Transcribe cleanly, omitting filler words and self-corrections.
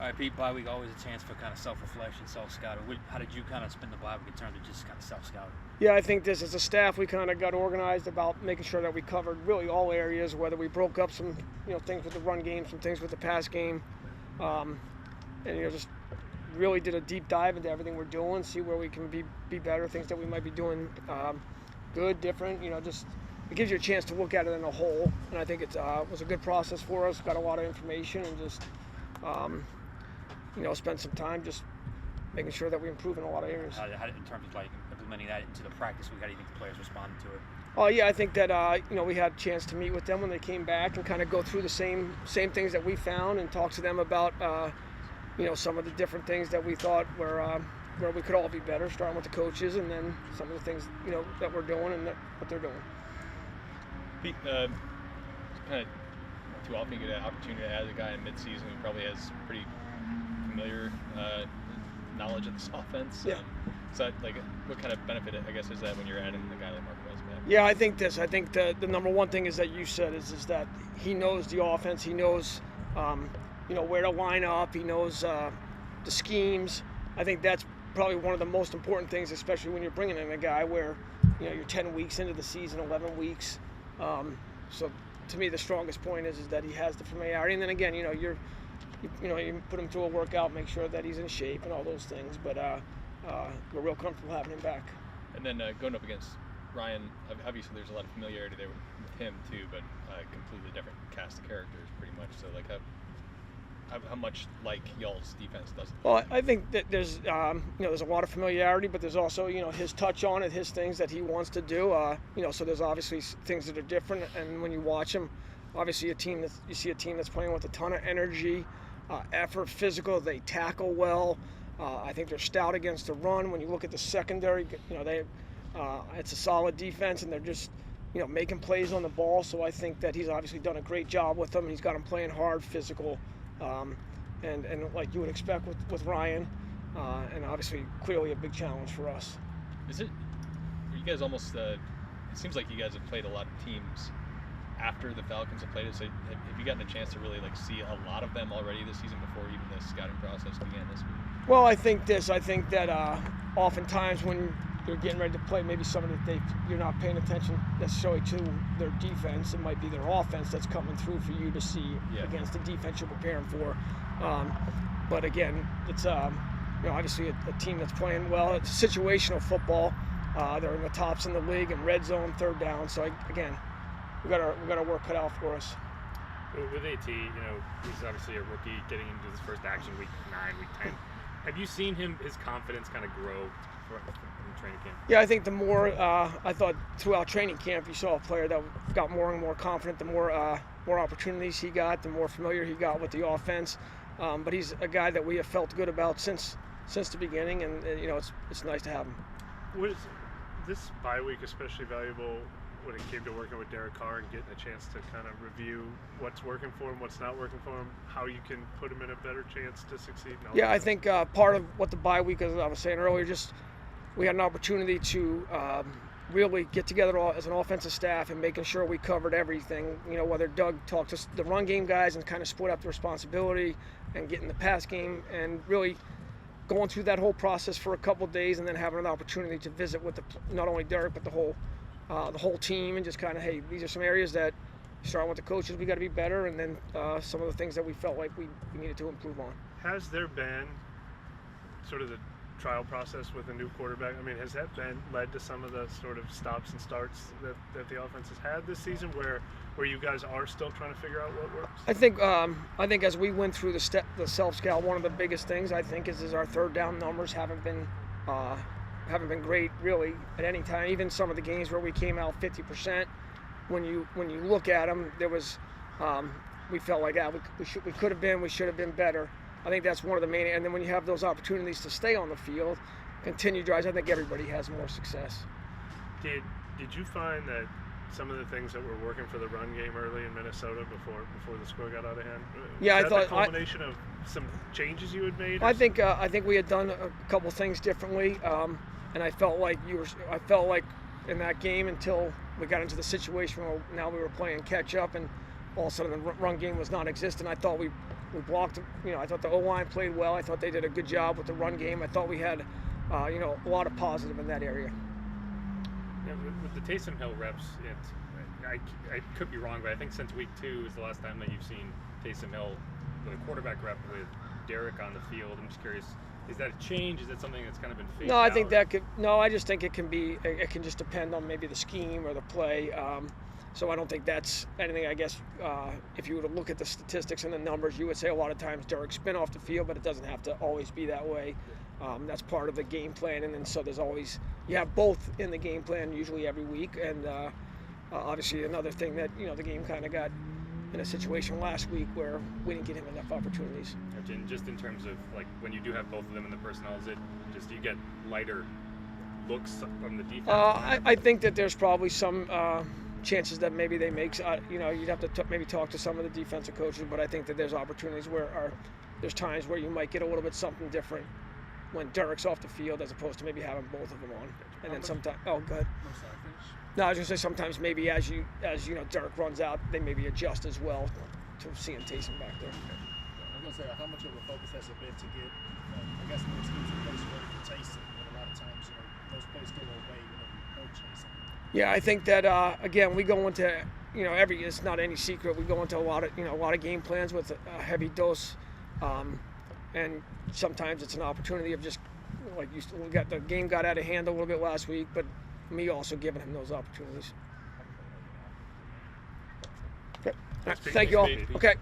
right, Pete, bye week always a chance for kind of self-reflection, self-scouting. How did you kind of spend the bye week in terms of just kind of self-scouting? Yeah, I think this as a staff we kind of got organized about making sure that we covered really all areas, whether we broke up some things with the run game, some things with the pass game, and just really did a deep dive into everything we're doing, see where we can be better, things that we might be doing good, different. Just it gives you a chance to look at it in a whole, and I think it was a good process for us. Got a lot of information and just spend some time just making sure that we improve in a lot of areas. How, in terms of like implementing that into the practice week, how do you think the players responded to it? Oh yeah, I think that we had a chance to meet with them when they came back and kind of go through the same things that we found and talk to them about some of the different things that we thought were where we could all be better, starting with the coaches and then some of the things that we're doing and what they're doing. Pete, kind of too often you get an opportunity to add a guy in midseason who probably has pretty familiar knowledge of this offense. Yeah. So, what kind of benefit, I guess, is that when you're adding a guy like Marquez back? Yeah, I think the number one thing is that you said is that he knows the offense. He knows, where to line up. He knows the schemes. I think that's probably one of the most important things, especially when you're bringing in a guy where, you're 10 weeks into the season, 11 weeks. So to me, the strongest point is that he has the familiarity. And then again, you put him through a workout, make sure that he's in shape and all those things. But we're real comfortable having him back. And then going up against Ryan, obviously there's a lot of familiarity there with him too, but completely different cast of characters pretty much. So how much like y'all's defense does it? Well, I think that there's there's a lot of familiarity, but there's also his touch on it, his things that he wants to do. So there's obviously things that are different, and when you watch him, obviously you see a team that's playing with a ton of energy, effort, physical. They tackle well. I think they're stout against the run. When you look at the secondary, it's a solid defense, and they're just making plays on the ball. So I think that he's obviously done a great job with them. He's got them playing hard, physical. And like you would expect with Ryan, and obviously clearly a big challenge for us. Are you guys almost, it seems like you guys have played a lot of teams after the Falcons have played it, so have you gotten a chance to really see a lot of them already this season before even the scouting process began this week? Well, I think that oftentimes when you're getting ready to play, maybe somebody that you're not paying attention necessarily to their defense. It might be their offense that's coming through for you to see against the defense you're preparing for. But again, it's obviously a team that's playing well. It's situational football. They're in the tops in the league in red zone, third down. So again, we got our work cut out for us. With AT, he's obviously a rookie getting into his first action week 9, week 10. Have you seen his confidence kind of grow from training camp? Yeah, I think the more I thought throughout training camp, you saw a player that got more and more confident. The more opportunities he got, the more familiar he got with the offense. But he's a guy that we have felt good about since the beginning, and it's nice to have him. Was this bye week especially valuable when it came to working with Derek Carr and getting a chance to kind of review what's working for him, what's not working for him, how you can put him in a better chance to succeed? Yeah, I think part of what the bye week, as I was saying earlier, just we had an opportunity to really get together as an offensive staff and making sure we covered everything. Whether Doug talked to the run game guys and kind of split up the responsibility and getting the pass game and really going through that whole process for a couple of days and then having an opportunity to visit with not only Derek but the whole team and just kind of, hey, these are some areas that, starting with the coaches, we got to be better, and then some of the things that we felt like we needed to improve on. Has there been sort of the trial process with a new quarterback? I mean, has that led to some of the sort of stops and starts that the offense has had this season where you guys are still trying to figure out what works? I think as we went through the self-scout, one of the biggest things I think is our third down numbers haven't been great really at any time. Even some of the games where we came out 50%, when you look at them, there was we felt like we could have been, we should have been better. I think that's one of the main. And then when you have those opportunities to stay on the field, continue drives, I think everybody has more success. Did you find that some of the things that were working for the run game early in Minnesota before the score got out of hand? Yeah, I thought the culmination of some changes you had made. I think we had done a couple things differently, and I felt like in that game until we got into the situation where now we were playing catch up, and all of a sudden the run game was non-existent. I thought we We blocked. I thought the O-line played well. I thought they did a good job with the run game. I thought we had, a lot of positive in that area. Yeah, with the Taysom Hill reps, I could be wrong, but I think since week 2 is the last time that you've seen Taysom Hill with a quarterback rep with Derek on the field. I'm just curious, is that a change? Is that something that's kind of been phased No, I out? think that could. No, I just think it can be. It can just depend on maybe the scheme or the play. So I don't think that's anything. I guess if you were to look at the statistics and the numbers, you would say a lot of times Derek's been off the field, but it doesn't have to always be that way. That's part of the game plan, and then so there's always you have both in the game plan usually every week, and obviously another thing that the game kind of got in a situation last week where we didn't get him enough opportunities. And just in terms of like when you do have both of them in the personnel, is it just you get lighter looks from the defense? I think that there's probably some chances that maybe they make. You'd have to maybe talk to some of the defensive coaches, but I think that there's opportunities there's times where you might get a little bit something different when Derek's off the field as opposed to maybe having both of them on. And then sometimes, oh, good. No, I was gonna say sometimes maybe as Derek runs out, they maybe adjust as well to seeing Taysom back there. I was gonna say, how much of a focus has it been to get, I guess, those things in place ready for Taysom? And a lot of times, those plays go away when you chase them. Yeah, I think that again, we go into it's not any secret. We go into a lot of game plans with a heavy dose, and sometimes it's an opportunity of just like the game got out of hand a little bit last week, but me also giving him those opportunities. Okay. Thank you all. Okay.